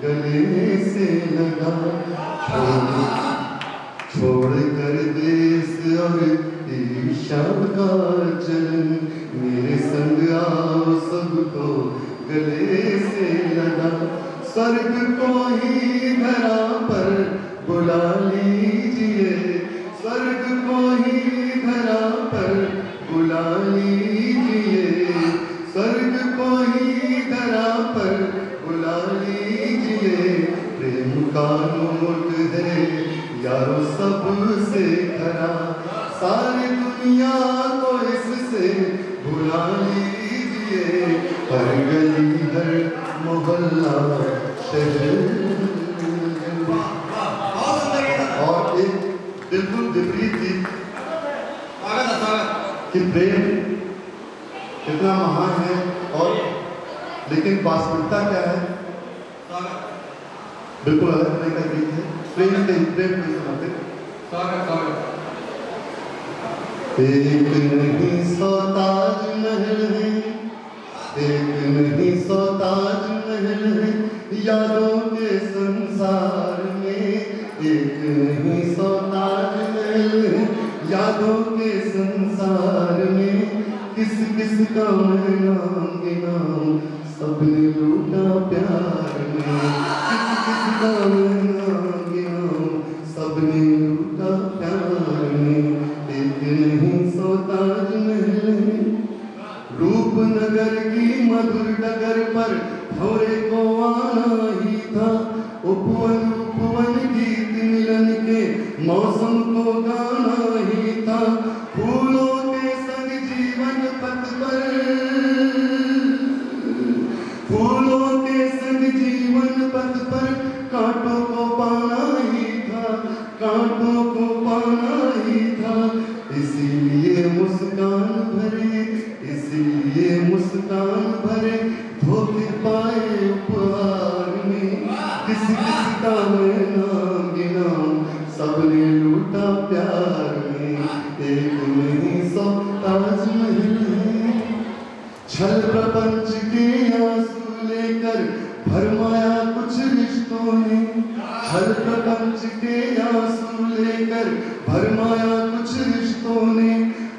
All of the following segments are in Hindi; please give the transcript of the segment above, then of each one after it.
गले से लगा, छोड़ कर देश और ईर्ष्या का चलन, मेरे संग आओ सबको गले से लगा। स्वर्ग को ही धरा पर बुला लीजिए, स्वर्ग को ही धरा पर बुला लीजिए, स्वर्ग को ही धरा पर बुला लीजिए। प्रेम का नोट है यारो सबसे खरा, सारी दुनिया को इससे भुला लीजिए। हर गली हर मोहल्ला शहर। और एक बिल्कुल विपरीत थी कि प्रेम कितना महान है, और लेकिन वास्तविकता क्या है, बिल्कुल अलग तरह का गीत है। प्रेम को सुनाते। एक नहीं सौ ताजमहल है, एक नहीं सौ ताजमहल है यादों के संसार में, एक नहीं सौ ताजमहल है यादों के संसार में। किस किस का मैं नाम गिनाऊं, सबने लूटा प्यार में, किस किस का मैं नाम गिनाऊं, सबने लूटा प्यार में। एक नहीं सौ ताजमहल है, रूपनगर की मधुर डगर पर भौरे को आना ही था, उपवन उपवन गीत मिलन के मौसम को गाना ही था। फूलों के संग जीवन पथ पर, फूलों के संग जीवन पथ पर कांटों को पाना ही था, कांटों को पाना ही था। इसीलिए मुस्कान भरे, इसीलिए मुस्कान भरे धोखे पाए उपहार में। किस किस का मैं नाम गिनाऊं, सबने लूटा प्यार में। एक नहीं सौ ताजमहल है, छल प्रपंच के आंसू लेकर भरमाया कुछ रिश्तों ने, छल प्रपंच के आंसू लेकर भरमाया कुछ रिश्तों ने।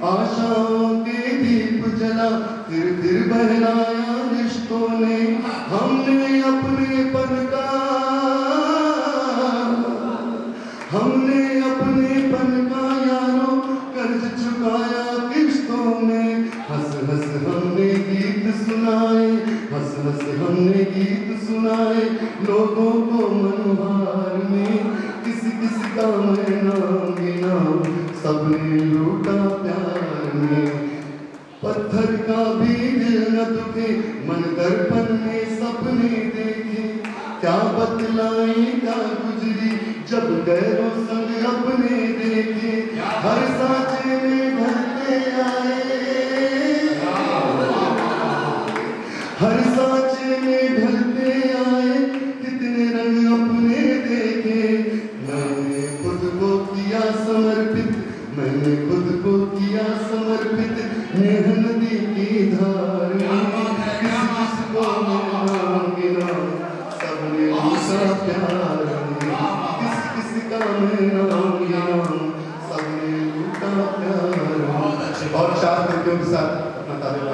आशाओं के दीप जला फिर बहलाया रिश्तों ने। हमने अपनेपन का, हमने अपनेपन का यारों कर्ज चुकाया किश्तों में। हंस हंस हमने गीत सुनाए, हंस हंस हमने गीत सुनाए लोगों को मनोहार में। किस किस का मैं नाम गिनाऊं, सबने लूटा प्यार में। पत्थर का भी दिल न दुखे, मन दर्पण में सपने देखे। क्या बतलाएं क्या गुजरी जब गैरों संग अपने देखे। हर सांचे में ढलते आए, हर सांचे में ढलते आए कितने रंग अपने देखे। मैंने खुद को किया समर्पित, मैंने खुद को किया समर्पित नेह नदी की धार में। किस किस को मैं नाम गिनाऊं, सबने लूटा प्यार में। किस किस का मैं नाम गिनाऊं, सबने लूटा प्यार में। और चार कृतियों के साथ अपना तारीफ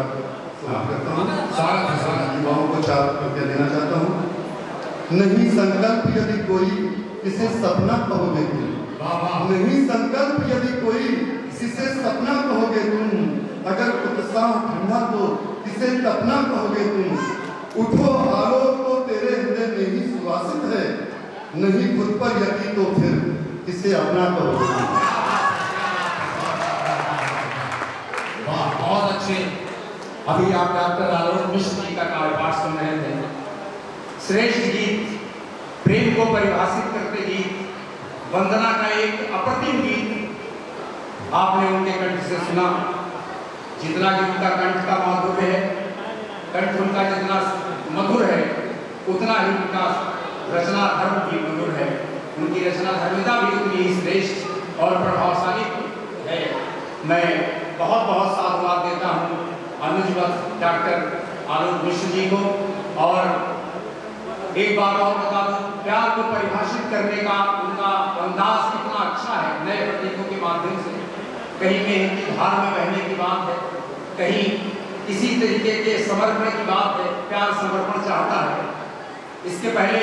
करता हूँ। युवाओं को चार कृतियाँ देना चाहता हूँ। नहीं संकल्प यदि कोई इसे सपना कहोगे तुम, नहीं संकल्प यदि कोई इसे सपना कहोगे तुम। अगर उत्साह ठंडा तो इसे तपना कहोगे तुम। उठो आलोक तो तेरे हृदय में ही सुवासित है, नहीं खुद पर यकीन तो फिर इसे अपना कहोगे। वाह, बहुत अच्छे। अभी आप डॉक्टर आलोक मिश्र जी का काव्यपाठ सुन रहे थे। श्रेष्ठ गीत, प्रेम को परिभाषित करते गीत, वंदना का एक अप्रतिम गीत आपने उनके कंठ से सुना। जितना कि उनका कंठ का माधुर्य है, कंठ उनका जितना मधुर है, उतना ही उनका रचना धर्म भी मधुर है। उनकी रचना धर्मिता भी उतनी ही श्रेष्ठ और प्रभावशाली है। मैं बहुत बहुत साधुवाद देता हूँ अनुजवत डॉक्टर आलोक मिश्र जी को और एक बात और बता दूं, प्यार को परिभाषित करने का उनका अंदाज कितना अच्छा है, नए प्रतीकों के माध्यम से। कहीं में की धार में बहने की बात है, कहीं किसी तरीके के समर्पण की बात है, प्यार समर्पण चाहता है। इसके पहले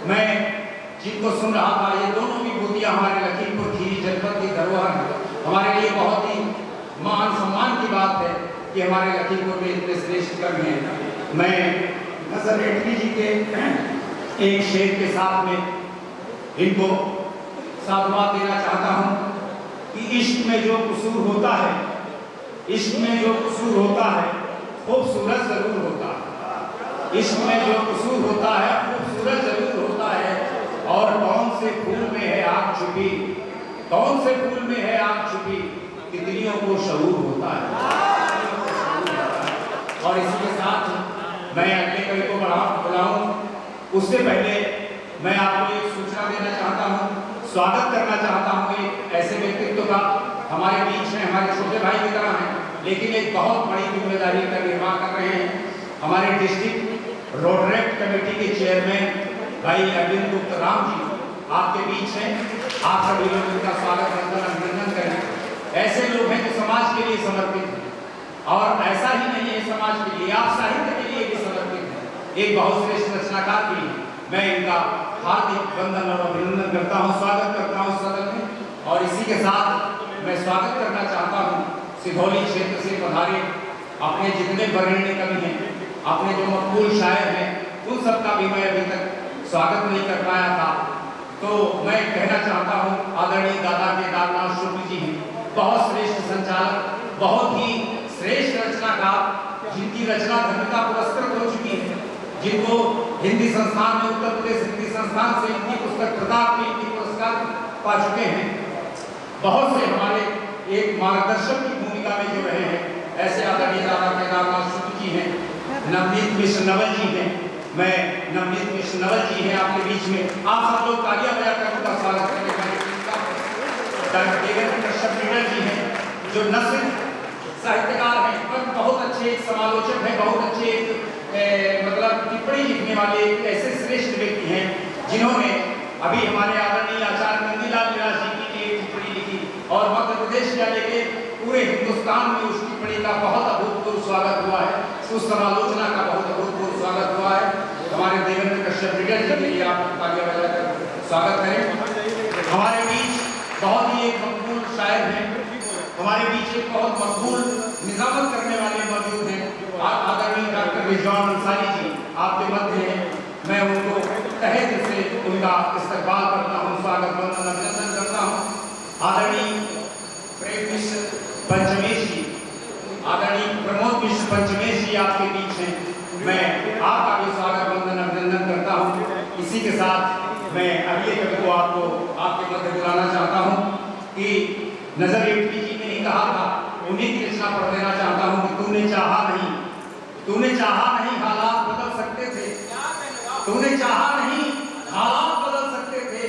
मैं जिनको सुन रहा था, ये दोनों विभूतियां हमारे लखीमपुर खीरी जनपद की धरोहर है। हमारे लिए बहुत ही मान सम्मान की बात है कि हमारे लखीमपुर में इतने श्रेष्ठ कवि हैं। मैं नजर रेटवी जी के एक शेर के साथ में इनको साधुवाद देना चाहता हूँ कि इश्क में जो कसूर होता है, इश्क में जो कसूर होता है खूबसूरत जरूर होता है। इश्क में जो कसूर होता है खूबसूरत जरूर होता है। और कौन से फूल में है आग छुपी, कौन से फूल में है आग छुपी, तितलियों को शऊर होता है। और इसी के साथ मैं अगले कवि को बुलाऊं, उससे पहले मैं आपको एक सूचना देना चाहता हूं, स्वागत करना चाहता हूं एक ऐसे व्यक्तित्व का। हमारे बीच में हमारे छोटे भाई की तरह हैं, लेकिन एक बहुत बड़ी जिम्मेदारी का निर्वाह कर रहे हैं। हमारे डिस्ट्रिक्ट रोडरेक्ट कमेटी के चेयरमैन भाई अरविंद गुप्त राम जी आपके बीच हैं। आप सभी लोग उनका स्वागत वंदन अभिनंदन करें। ऐसे लोग हैं जो समाज के लिए समर्पित हैं, और ऐसा ही नहीं है समाज के लिए, आप साहित्य के लिए भी समर्पित हैं। एक बहुत श्रेष्ठ रचनाकार भी मैं इनका हार्दिक वंदन और अभिनंदन करता हूँ, स्वागत करता हूँ सदन में। और इसी के साथ मैं स्वागत करना चाहता हूँ सिधौली क्षेत्र से पधारे अपने जितने वरेण्य कवि हैं, अपने जो मकबूल शायर हैं, उन सबका भी मैं अभी तक स्वागत नहीं कर पाया था। तो मैं कहना चाहता हूँ आदरणीय दादा केदारनाथ शुक्ल जी हैं, बहुत श्रेष्ठ संचालक, बहुत ही श्रेष्ठ रचनाकार, जिनकी रचना धन्यता पुरस्कृत हो चुकी है, जिनको हिंदी संस्थान में, उत्तर प्रदेश हिंदी संस्थान से इनकी पुस्तक प्रताप में इनकी पुरस्कार पा चुके हैं। बहुत से हमारे एक मार्गदर्शक की भूमिका में जो रहे हैं, ऐसे आदरणीय दादा केदारनाथ शुक्ल जी हैं, नवनीत मिश्र नवल जी हैं, मैं नवनीत मिश्र नवल जी हैं आपके बीच में। आप सब लोग तालियां बजाकर उनका स्वागत करने वाले डॉक्टर देवेंद्र कश्यप जी हैं, जो न सिर्फ साहित्यकार हैं पर बहुत अच्छे एक समालोचक हैं, बहुत अच्छे मतलब टिप्पणी लिखने वाले एक ऐसे श्रेष्ठ व्यक्ति हैं, जिन्होंने अभी हमारे आदरणीय आचार्य नंदीलाल व्यास जी की एक टिप्पणी लिखी, और मध्य प्रदेश या लेके पूरे हिंदुस्तान में उस टिप्पणी का बहुत अभूतपूर्व स्वागत हुआ है, उस समालोचना का बहुत अभूतपूर्व स्वागत हुआ है। हमारे देवेंद्र कश्यप जी के लिए आप तालियां बजाकर स्वागत करें। हमारे बीच बहुत ही एक मकबूल शायर हैं, हमारे बीच एक बहुत मकबूल निजामत करने वाले मौजूद हैं, आदरणीय डॉक्टर रिजवान अंसारी जी आपके मध्य हैं। मैं उनको तहे दिल से उनका इस्तकबाल करता हूँ, स्वागत वंदन अभिनंदन करता हूँ। आदरणीय प्रेम मिश्र पंचमेश जी, आदरणीय प्रमोद मिश्र पंचमेश जी आपके बीच हैं, मैं आपका भी स्वागत वंदन अभिनंदन करता हूँ। इसी के साथ मैं अगले कवि को आपको आपके मध्य बुलाना चाहता हूँ कि नजर रेटवी जी ने ही कहा था, उन्हीं की रचना पढ़ देना चाहता हूँ कि तूने चाहा नहीं, तूने चाहा नहीं हालात बदल सकते थे, तूने चाहा नहीं हालात बदल सकते थे,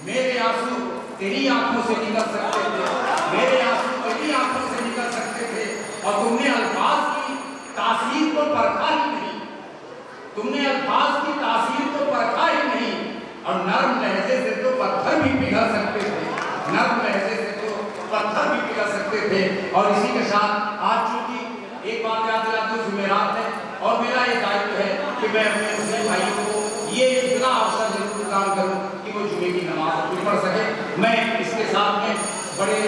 मेरे आंसू तेरी आंखों से निकल सकते थे, मेरे आंसू तेरी आंखों से निकल सकते थे, और तुमने अल्फाज की तासीर को परखा ही नहीं, तुमने अल्फाज की तासीर को परखा ही नहीं, और नर्म लहजे से तो पत्थर भी पिघल सकते थे, नर्म लहजे से तो पत्थर भी पिघल सकते थे। और इसी के साथ आज चूंकि एक बात याद दिला दूं, जुमेरात है और मेरा ये दायित्व है कि मैं अपने मुस्लिम भाइयों को ये इतना अवसर जरूर प्रदान करूं कि वो जुमे की नमाज पढ़ सके। मैं इसके साथ में बड़े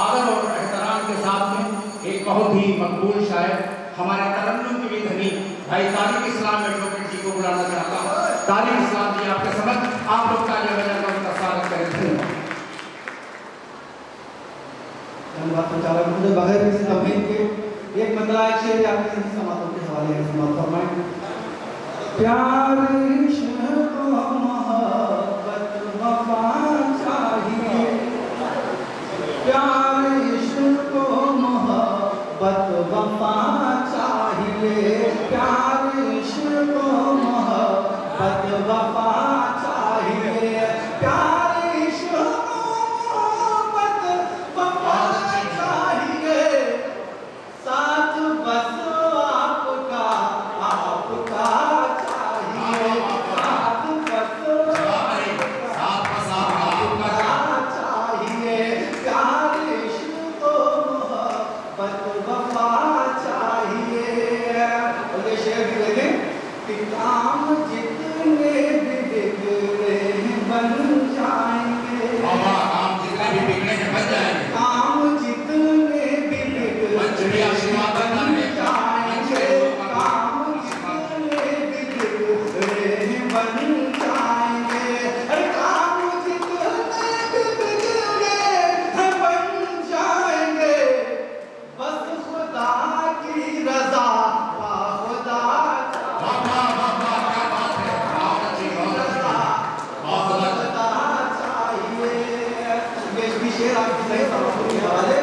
आदर और एहतराम के साथ में एक बहुत ही मकबूल शायर, हमारे तरन्नुम के भी धनी भाई तारिक इस्लाम एडवोकेट जी को बुलाना चाहता हूँ। तारिक इस्लाम जी आपके समक्ष आप लोग तालियां बजाकर उनका स्वागत करें। धन्यवाद संचालक महोदय। बगैर किसी तमहीद के एक मतला एक शेर आपके सभी समातों के हवाले से समाप्त फरमाएं। प्यार इश्क मोहब्बत वफा चाहिए, प्यार इश्क मोहब्बत वफा चाहिए, प्यार इश्क मोहब्बत वफा चाहिए, प्यार साथ बस आपका आपका चाहिए। बन जाएंगे। अरे काम जितने भी बिगड़े हैं बन जाएंगे। बस खुदा की रजा का खुदा चाहिए। ये भी शेर आपकी सही समाप्ति के हवाले।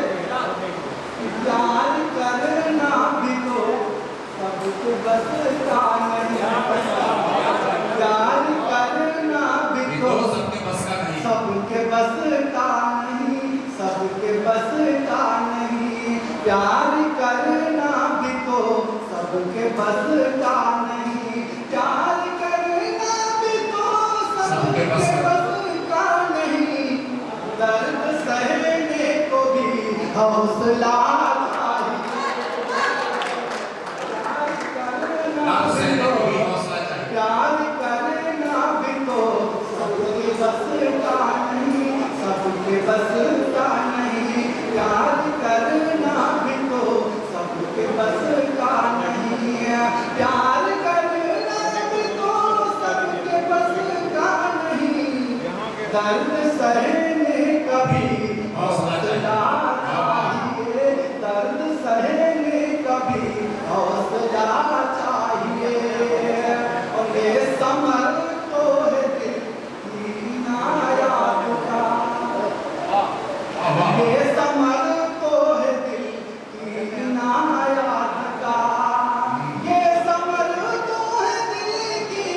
प्यार करना भी तो सबके बस का नहीं। प्यार करना भी तो सबके बस का नहीं। सबके बस का नहीं। सबके बस का नहीं। प्यार करना भी तो सबके बस का नहीं। प्यार करना भी तो सबके बस का नहीं। दर्द सहने को भी हौसला प्यार करना भी तो सबके बस का नहीं। सबके बस का नहीं। प्यार करना भी तो सबके बस का नहीं। प्यार करना भी तो सबके बस का नहीं। दर्द सहने का भी हौसला चाहिए। दर्द सहने का भी हौसला चाहिए। और ये समर तो है दिल की नायाब का। ये समर तो है दिल की नायाब का। ये समर तो है दिल की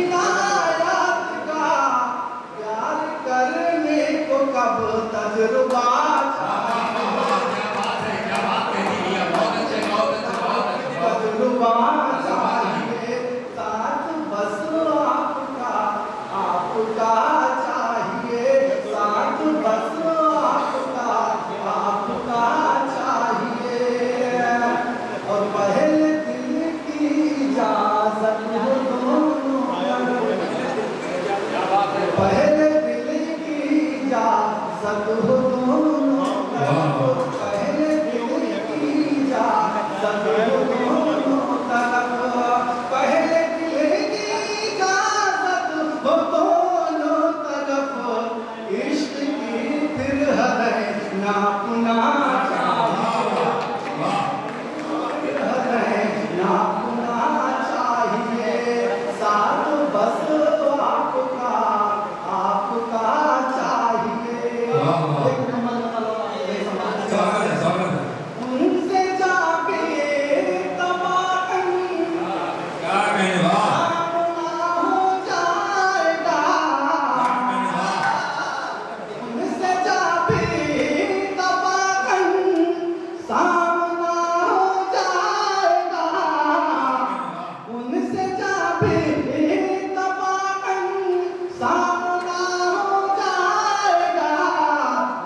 नायाब का। प्यार करने को कब तजुर्बा तजुर्बा चाहिए। साथ बस आपका आपका चाहिए। साथ बस आपका चाहिए। और पहले दिल की इजाजत हो दोनों। पहले दिल की इजाजत हो दोनों। पहले दिल की इजाजत हो दोनों तरफ। पहले दिल की इजाजत हो दोनों तरफ। इश्क की फिर हद नापना चाहिए। फिर हद नापना चाहिए। साथ बस आपका चाहिए। उनसे जाके तबाकन सामना हो जाएगा। उनसे जाके तबाकन सामना हो जाएगा। उनसे जाके तबाकन सामना हो जाएगा।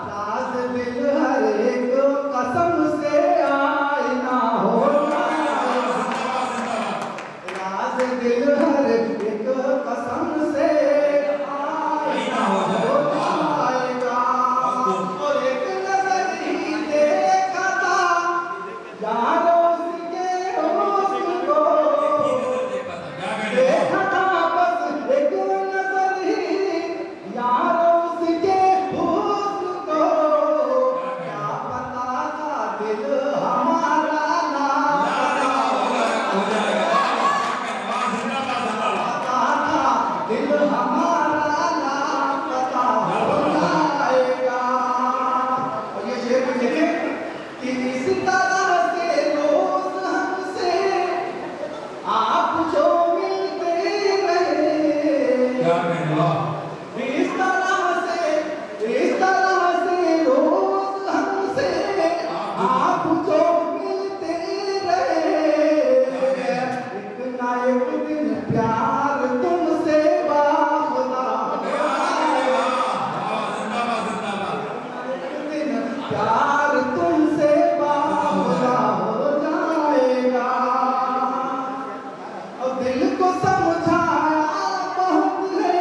राज दिल हर एक कसम से आईना हो जाएगा। राज दिल हर एक कसम से आईना हो जाएगा। और एक नजर ही देखा था यारो उसके हुस्न को। देखा था बस एक नजर ही यारो उसके हुस्न को। क्या पता था दिल हमारा लापता पता था दिल हमारा लापता हो जाएगा। और ये शेर भी देखें कि इस तरह से रोज हमसे आप जो मिलते रहे। इस तरह से रोज हमसे आप जो मिलते रहे। एक ना एक दिन प्यार तुमसे बाखुदा एक दिन प्यार तुमसे बाखुदा हो जाएगा। और दिल को समझाया बहुत है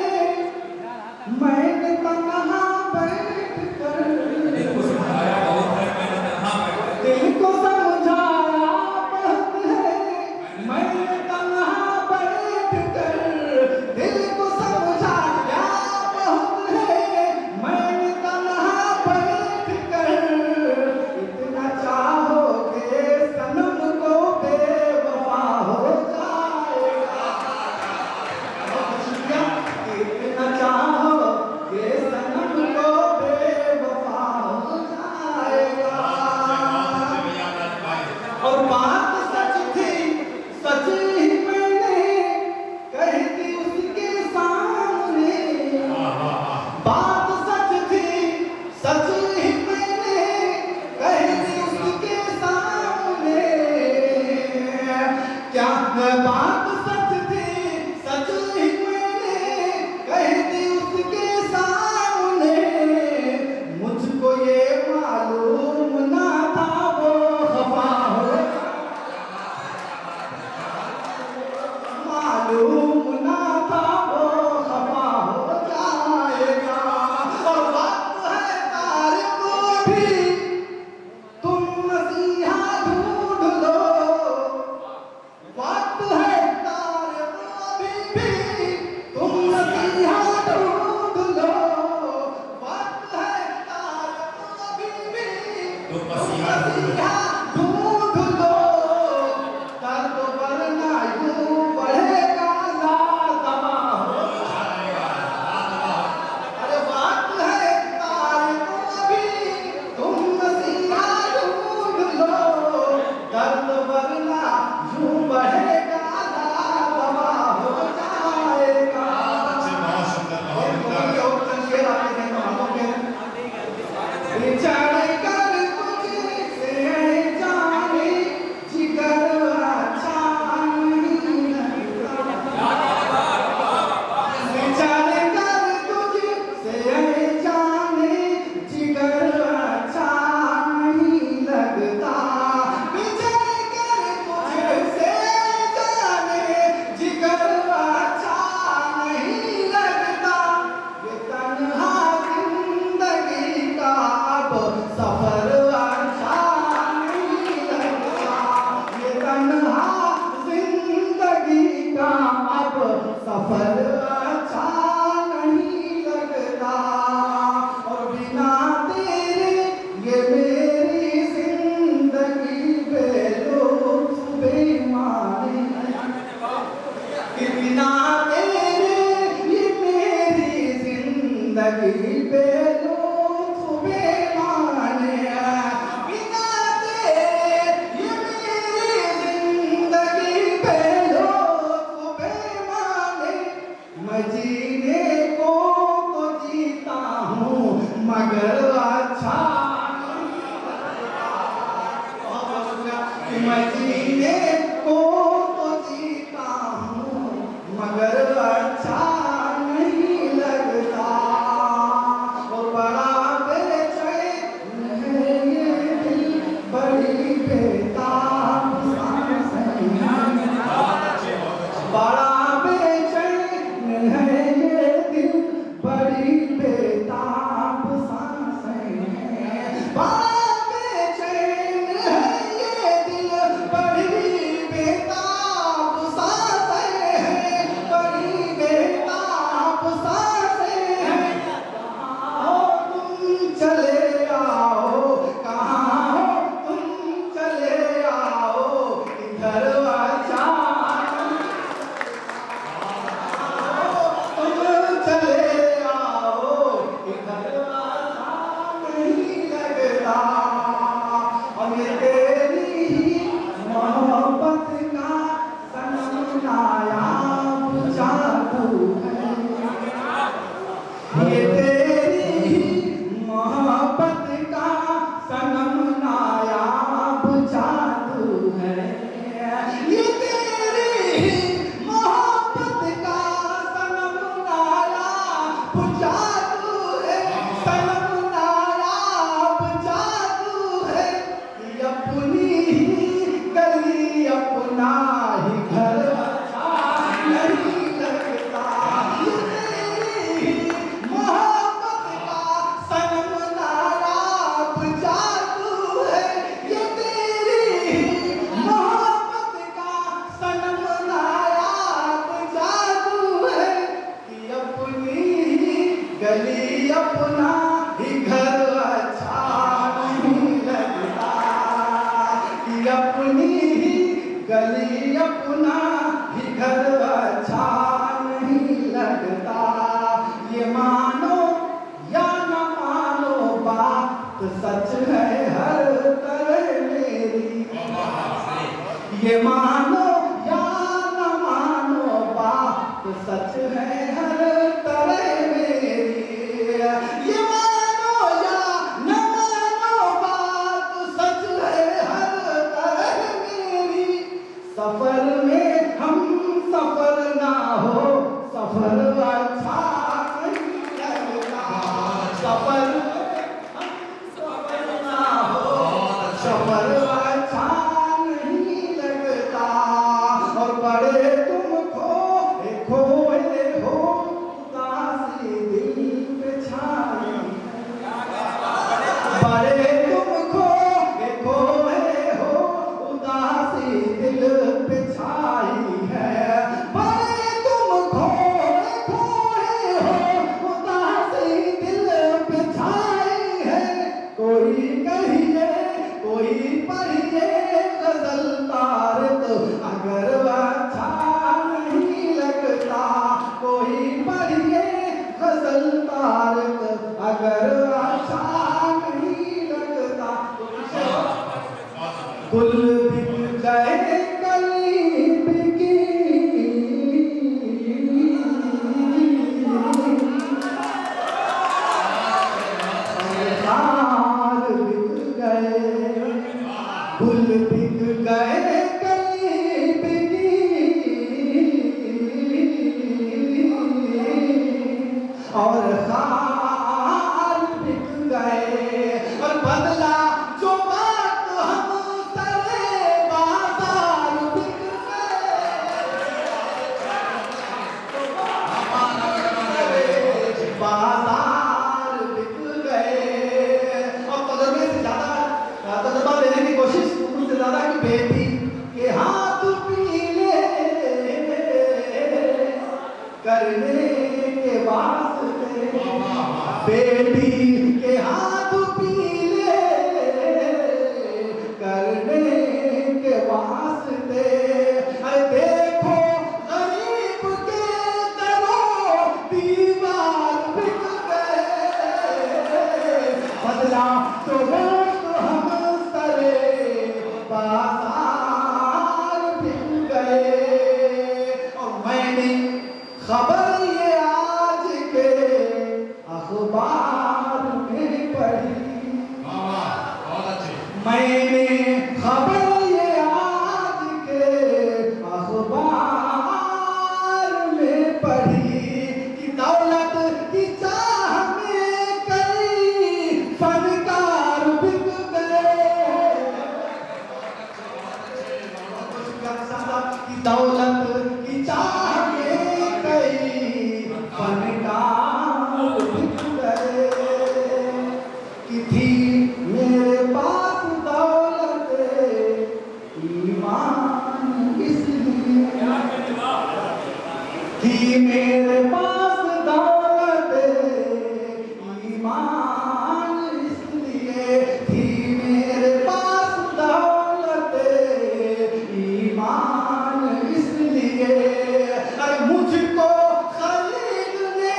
बात सच थी, सच ही मैंने कह दी उसके सामने। क्या बात सच थी, सच ही मैंने कह दी उसके सामने। मुझको ये मालूम ना था वो खफा हो, मालूम ना था वो खफा हो जाएगा। और वक्त है तारे को भी तुम मसीहा ढूंढ लो, वक्त है तारे को भी तुम मसीहा ढूंढ लो, वक्त है तारे को भी तुम मसीहा ढूंढ लो। दर्द वरना यूं बढ़ेगा लाजवा हो जाएगा। अरे बात है तारे को भी तुम मसीहा ढूंढ लो, दर्द वरना यूं बढ़ेगा लाजवा हो जाएगा। और शेर आते हैं कहानों के। बिछड़ कर तुझसे जाने जिगर अच्छा नहीं लगता, बिछड़ कर तुझसे जाने जिगर अच्छा नहीं लगता, बिछड़ कर तुझसे जाने जिगर अच्छा नहीं लगता। ये तन्हा जिंदगी का अब सफर अच्छा नहीं लगता, ये तन्हा जिंदगी का अब सफर अच्छा नहीं लगता। और बिना तेरे ये मेरी जिंदगी बेलुत्फ बेमानी, कि बिना तेरे ये मेरी जिंदगी बेलुत्फ बेमानी, बिना तेरे ये मेरी जिंदगी बेलुत्फ बेमानी। मैं जीने को तो जीता हूँ मगर अच्छा नहीं लगता। मैं जीने को तो जीता हूँ मगर अच्छा नहीं लगता। और बड़ा बेचैन है ये दिल, बड़ी बेताब सांसें हैं। बड़ा बेचैन है ये दिल, बड़ी बेताब सांसें हैं। बड़ा बेचैन है ये दिल, बड़ी बेताब सांसें हैं, बड़ी बेताब सांसें हैं। कहाँ हो तुम चले आओ, कहाँ हो तुम चले आओ, इधर अचानक तुम चले आओ, इधर अच्छा नहीं लगता। और ये तेरी ही मोहब्बत का सनम नायाब जादू है, ये तेरी ही मोहब्बत का सनम नायाब जादू है। ये तेरी ही मोहब्बत का सनम नायाब जादू है, सनम नायाब जादू है। ये अपनी ही गली अपना ही घर अच्छा नहीं लगता, ये तेरी ही मोहब्बत का सनम नायाब जादू है। ये तेरी ही मोहब्बत का सनम नायाब जादू है। कि अपनी ही गली अपना ही घर अच्छा नहीं लगता, कि अपनी ही गली अपना ही घर अच्छा नहीं लगता। ये मानो या न मानो बात सच है हर तरह मेरी, ये मानो या न मानो बात सच है हर तरह मेरी। तारक अगर अच्छा नहीं लगता गुल बिक गए कली बिकी हार बिक गए गुल बिक गए कली बिकी और हार बिक गए और बदला जो बात हम सरे बाजार बिक गए बाजार बिक गए और तजुर्बे से ज्यादा तजुर्बा लेने की कोशिश उनसे ज्यादा कि बेटी के हाथ पीले करने के वास्ते बेटी के हाथ पीले करने के वास्ते अरे देखो गरीब के दरों दीवार बिक गए बदला तो हम सरे बाजार बिक गए और मैंने खबर ये आज के अखबार में पढ़ी बहुत अच्छे मैंने खबर ये आज के अखबार में पढ़ी कि दौलत की चाह में कई फनकार बिक गए कि दौलत की चाह में कई फनकार बिक गए कि थी मेरे पास दौलत ईमान इसलिए थी मेरे पास दौलत ईमान इसलिए थी मेरे पास दौलत ईमान इसलिए अरे मुझको खरीदने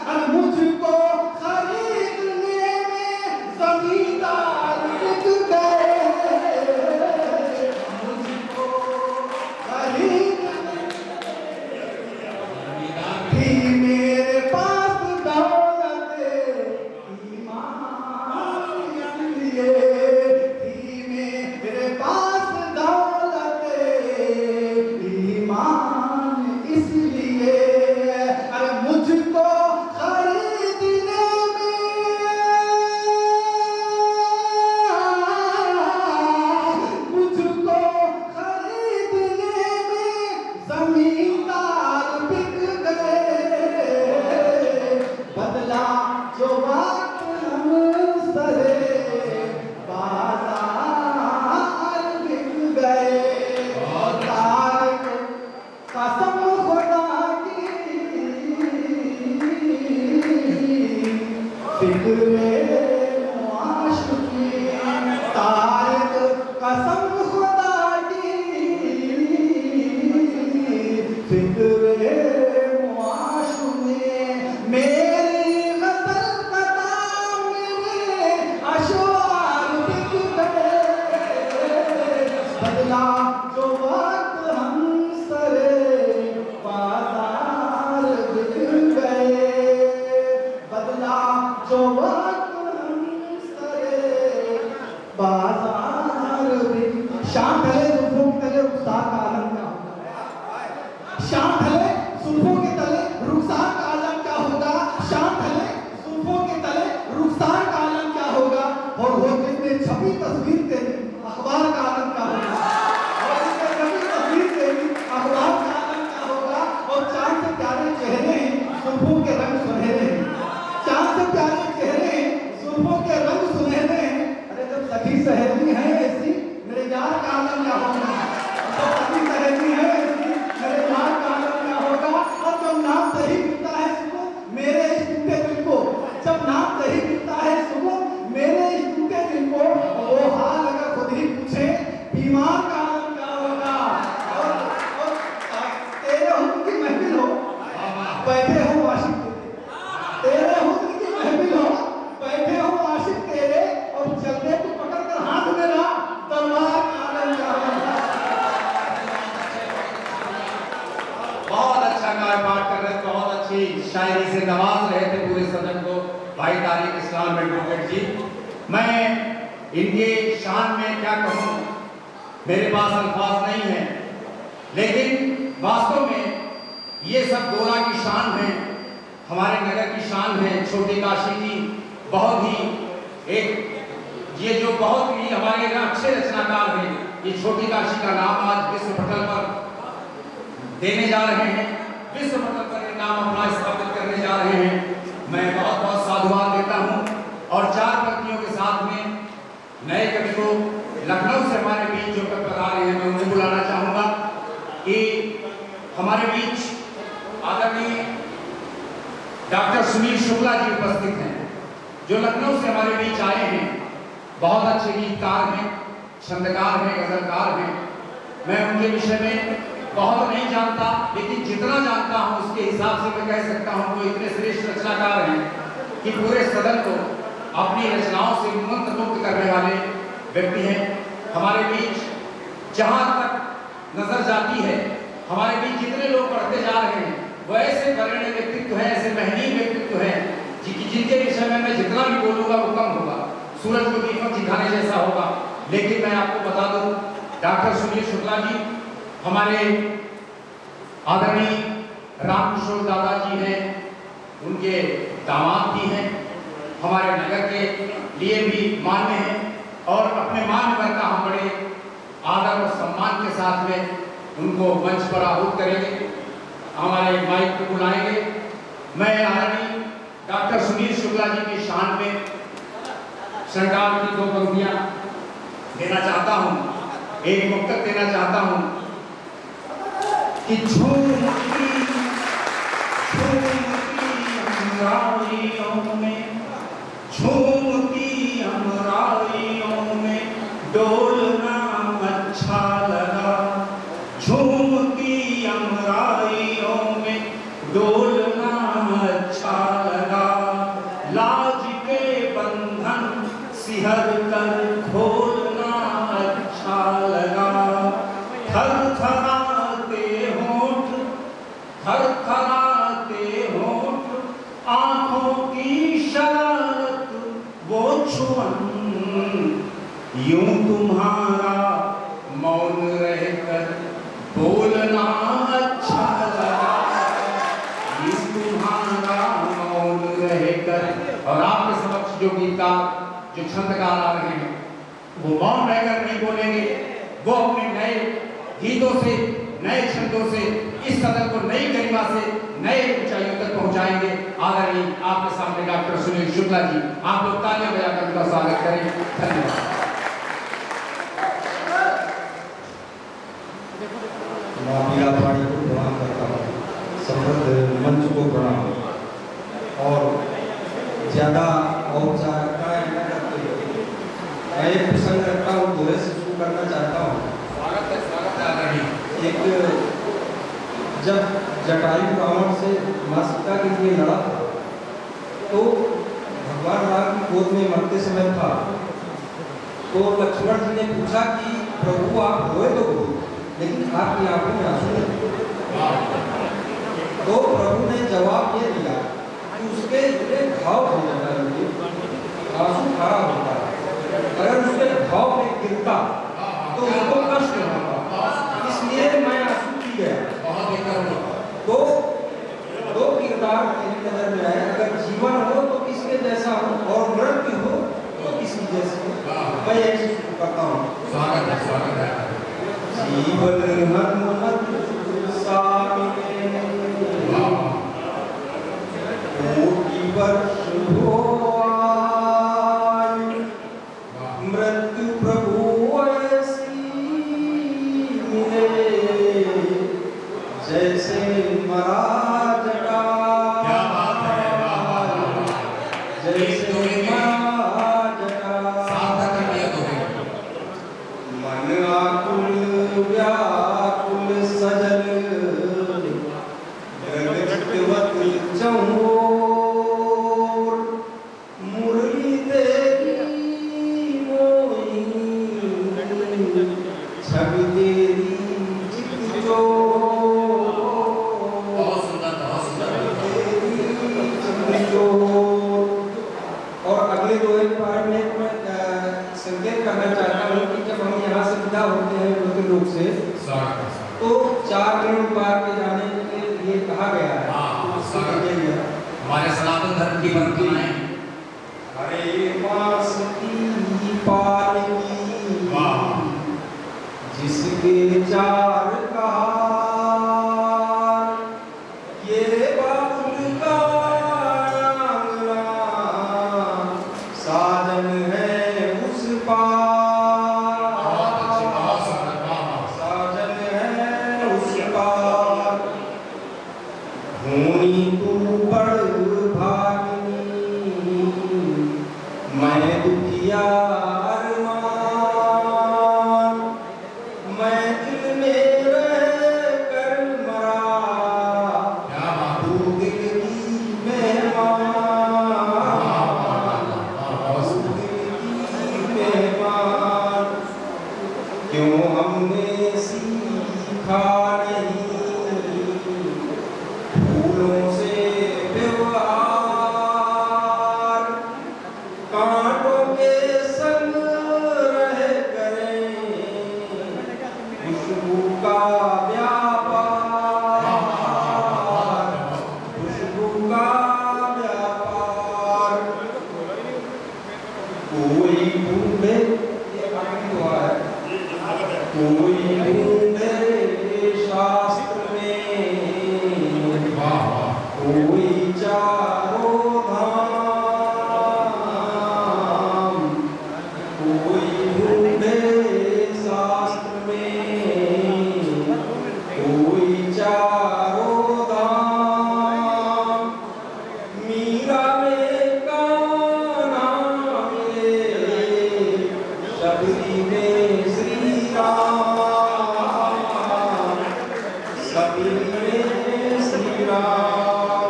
अरे मुझको खरीदने में जमींदार बिक गए मुझको खरीदने थी मेरे पास दौलत ईमान इसलिए थी मेरे पास दौलत ईमान इसलिए अरे मुझको खरीदने में मुझको खरीदने में जमींदार बिक गए बदला जो वक्त हम सरे बाजार बिक गए तारक कसम खुदा की फिक्रे मुआशकी तारक कसम खुदा की फिक्रे मुआशकी मेरी गजल का दाम मेरे अशवार बिक गए बदला जो वक्त हम सरे बाजार बिक गए बदला जो वक्त हम सरे बाजार बिक शाम ढले जुल्फों के तले रुखसार का आलम क्या होगा शाम ढले जुल्फों के तले रुखसार का आलम क्या होगा शाम ढले जुल्फों के तले रुखसार का आलम क्या होगा और वो जिसने छपी तस्वीर तेरी अखबार का आलम क्या होगा और जिसने छपी तस्वीर तेरी अखबार का आलम क्या होगा और चांद से प्यारे चेहरे हैं जुल्फों के रंग सुनहरे हैं चांद से प्यारे चेहरे हैं जुल्फों के रंग सुनहरे हैं अरे जब सखी सहेली है ऐसी मेरे यार का आलम क्या होगा जब सखी सहेली है ऐसी मेरे यार का आलम क्या बैठे हो आशिक तेरे हुस्न की महफिल हो, बैठे हो आशिक तेरे और चलते तू पकड़ कर हाथ देना तलवार आलम चाहता। बहुत अच्छा गाय पाठ कर रहे थे, बहुत अच्छी शायरी से नवाज रहे थे पूरे सदन को भाई तारिक इस्लाम एडवोकेट जी। मैं इनके शान में क्या कहूँ, मेरे पास अल्फाज नहीं है, लेकिन वास्तव में ये सब गोरा की शान है, हमारे नगर की शान है। छोटी काशी की बहुत ही एक ये जो बहुत ही हमारे यहाँ अच्छे रचनाकार हैं, ये छोटी काशी का नाम आज विश्व पटल पर देने जा रहे हैं, विश्व पटल पर ये नाम अपना स्थापित करने जा रहे हैं। मैं बहुत बहुत साधुवाद देता हूँ और 4 पंक्तियों के साथ में नए कवि को लखनऊ से हमारे बीच जो पधार रहे हैं मैं उन्हें बुलाना चाहूँगा कि हमारे बीच आदरणीय डॉक्टर सुनील शुक्ला जी उपस्थित हैं, जो लखनऊ से हमारे बीच आए हैं। बहुत अच्छे गीतकार हैं, छंदकार हैं, गजलकार हैं। मैं उनके विषय में बहुत नहीं जानता, लेकिन जितना जानता हूँ उसके हिसाब से मैं कह सकता हूँ वो इतने श्रेष्ठ रचनाकार हैं कि पूरे सदन को अपनी रचनाओं से मंत्रमुग्ध करने वाले व्यक्ति हैं। हमारे बीच जहाँ तक नजर जाती है, हमारे बीच जितने लोग पढ़ते जा रहे हैं वो ऐसे वरेण्य व्यक्तित्व हैं, ऐसे महनीय व्यक्तित्व हैं जिनके विषय में मैं जितना भी बोलूँगा वो कम होगा, सूरज को दीपक दिखाने जैसा होगा। लेकिन मैं आपको बता दूं, डॉक्टर सुनील शुक्ला जी हमारे आदरणीय रामकिशोर दादाजी हैं, उनके दामाद भी हैं, हमारे नगर के लिए भी मान्य हैं और अपने मान्यवर का हम बड़े आदर और सम्मान के साथ में उनको मंच पर आहूत करेंगे, हमारे माइक को बुलाएंगे। मैं आदरणीय डॉक्टर सुनील शुक्ला जी की शान में सरकार की 2 पंक्तियां देना चाहता हूं, एक मुक्तक देना चाहता हूं कि झूमती अमराइयों में डोलना अच्छा लगा, झूमती अमराइयों में डोलना अच्छा लगा, लाज के बंधन सिहर कर खोलना अच्छा लगा, थरथराते होंठ आंखों की शरारत वो छुअन, यूं तुम्हारा मौन रहकर बोलना अच्छा लगा, यूं तुम्हारा मौन रहकर। और आपके समक्ष जो गीतकार जो छंदकार आ रहे हैं वो मौन रहकर नहीं बोलेंगे, वो अपने नए गीतों से, नए छंदों से इस सदन को नई गरिमा से नए ऊंचाइयों तक पहुंचाएंगे। आदरणीय आपके सामने डॉक्टर सुनील शुक्ला जी, आप लोग तालियां बजाकर उनका स्वागत करें। धन्यवाद। माफिया वाणी को प्रणाम करता हूँ, समृद्ध मंच को प्रणाम, और ज़्यादा औपचारिकताएं न करते हुए मैं एक प्रसंग रखता हूँ, दोहे से शुरू करना चाहता हूँ। स्वागत है आदरणीय। एक जब जटायु रावण से माँ सीता के लिए लड़ा था तो भगवान राम की गोद में मरते समय था, तो लक्ष्मण जी ने पूछा कि प्रभु आप रोए तो रोए, लेकिन आपकी आंखों में आंसू नहीं। तो प्रभु ने जवाब ये दिया कि उसके इतने घाव होने चाहिए, आंसू खड़ा होता है, अगर उसके घाव में गिरता तो उसको कष्ट होता, इसलिए मैं आंसू पी गया। तो 2 किरदार मेरी नजर में आए, अगर जीवन हो तो किसके जैसा हो और मृत्यु हो तो किसकी जैसी हो। मैं एक चीज करता हूँ, स्वागत है। जीवन हनुमत सामिने कोटि वर्ष हो आयु, मृत्यु प्रभु ऐसी मिले जैसे मरा जटा, जैसे मरा जटा। मन आकुल व्याकुल सजल, जगत 4 मिनट पार के जाने के लिए कहा गया है। हाँ, उसको कीजिए भैया। हमारे सनातन धर्म की परंपराएं। हरे मास की पालकी वाह। जिसके 4 कहार, ये बाबुल का आंगना, साजन है उस पार, बहुत अच्छी, बहुत सुंदर, वाह। साजन है उस पार। होनी तू बड़ भागिनी, मैं दुखिया अरमान, मैं दिल में रह कर मरा, क्या बात है। तू दिल की मेहमान, तू दिल की मेहमान। क्यों हमने सीखा नहीं फूलों से व्यवहार, कांटों के संग रह करें खुशबू का व्यापार, खुशबू का व्यापार। कोई ढूंढे, ये आगे दुआ है, कोई ढूंढे शास्त्र में, वाह वाह। कोई चारों धाम, कोई ढूंढे शास्त्र में, कोई चारों धाम। मीरा में कान्हा मिले, शबरी में श्री राम, शबरी में श्री राम।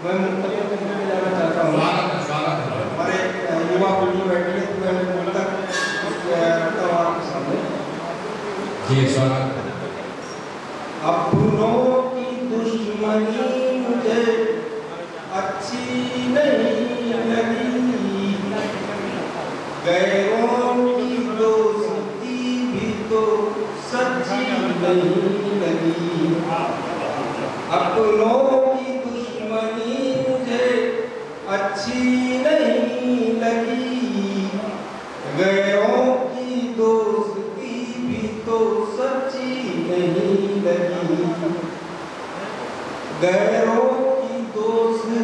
मैं मुक्तक में जाना चाहता हूँ। स्वागत है, स्वागत है। हमारे युवा पीढ़ी बैठी है, तो मैं मुक्तक रखता हूँ आपके सामने। जी स्वागत है। अपनों की दुश्मनी मुझे अच्छी नहीं लगी, गैरों की दोस्ती भी तो सच्ची नहीं लगी। अपनों की दुश्मनी मुझे अच्छी नहीं लगी, गैरों की दोस्ती भी तो सच्ची नहीं लगी, गैरों की दोस्ती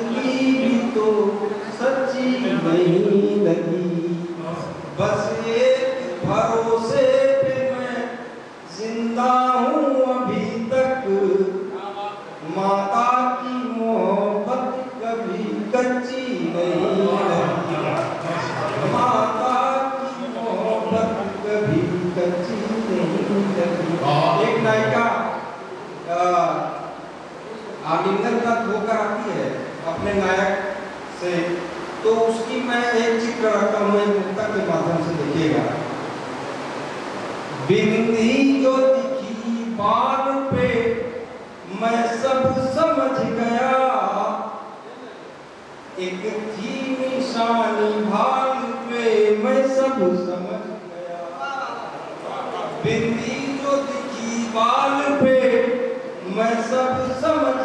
भी तो सच्ची नहीं लगी। बस एक भरोसे पे मैं जिंदा हूँ अभी तक, माता की मोहब्बत कभी कच्ची नहीं लगी, माता की मोहब्बत कभी कच्ची नहीं लगी। एक नायिका आलिंगन का धोखा आती है अपने नायक से, तो उसकी मैं एक चित्र रखता हूँ एक मुक्तक के माध्यम से, देखिएगा। बिंदी जो दिखी बाल पे मैं सब समझ गया, एक थी निशानी भाल पे मैं सब समझ गया। बिंदी जो दिखी बाल पे मैं सब समझ